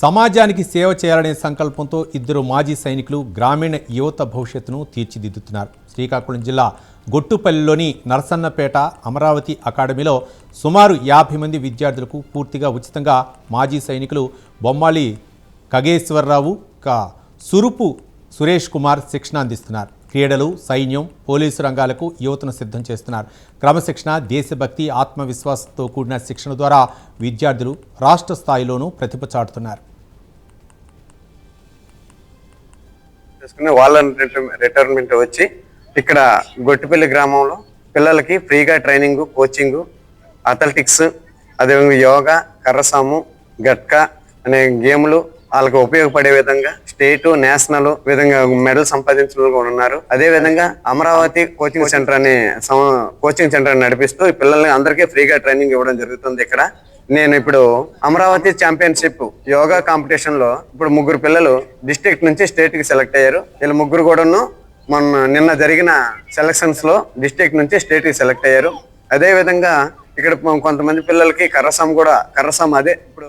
సమాజానికి సేవ చేయాలనే సంకల్పంతో ఇద్దరు మాజీ సైనికులు గ్రామీణ యువత భవిష్యత్తును తీర్చిదిద్దుతున్నారు. శ్రీకాకుళం జిల్లా గొట్టుపల్లిలోని నరసన్నపేట అమరావతి అకాడమీలో సుమారు 50 మంది విద్యార్థులకు పూర్తిగా ఉచితంగా మాజీ సైనికులు బొమ్మాలి ఖగేశ్వరరావు, సురుపు సురేష్ కుమార్ శిక్షణ అందిస్తున్నారు. క్రీడలు, సైన్యం, పోలీసు రంగాలకు యువతను సిద్ధం చేస్తున్నారు. క్రమశిక్షణ, దేశభక్తి, ఆత్మవిశ్వాసంతో కూడిన శిక్షణ ద్వారా విద్యార్థులు రాష్ట్ర స్థాయిలోనూ ప్రతిభ చాటుతున్నారు. వాళ్ళ రిటైర్మెంట్ వచ్చి ఇక్కడ గొట్టిపల్లి గ్రామంలో పిల్లలకి ఫ్రీగా ట్రైనింగ్, కోచింగ్, అథ్లెటిక్స్, అదేవిధంగా యోగా, కర్రసాము, గట్కా అనే గేమ్లు వాళ్ళకి ఉపయోగపడే విధంగా స్టేట్, నేషనల్ విధంగా మెడల్ సంపాదించిన ఉన్నారు. అదే విధంగా అమరావతి కోచింగ్ సెంటర్ అనే కోచింగ్ సెంటర్ నడిపిస్తూ ఈ పిల్లల్ని అందరికీ ఫ్రీగా ట్రైనింగ్ ఇవ్వడం జరుగుతుంది. ఇక్కడ నేను ఇప్పుడు అమరావతి ఛాంపియన్షిప్ యోగా కాంపిటీషన్ లో ఇప్పుడు 3 పిల్లలు డిస్ట్రిక్ట్ నుంచి స్టేట్ కి సెలెక్ట్ అయ్యారు. వీళ్ళు 3 కూడాను నిన్న జరిగిన సెలక్షన్స్ లో డిస్ట్రిక్ట్ నుంచి స్టేట్ కి సెలెక్ట్ అయ్యారు. అదే విధంగా ఇక్కడ కొంతమంది పిల్లలకి కర్రసాం అదే ఇప్పుడు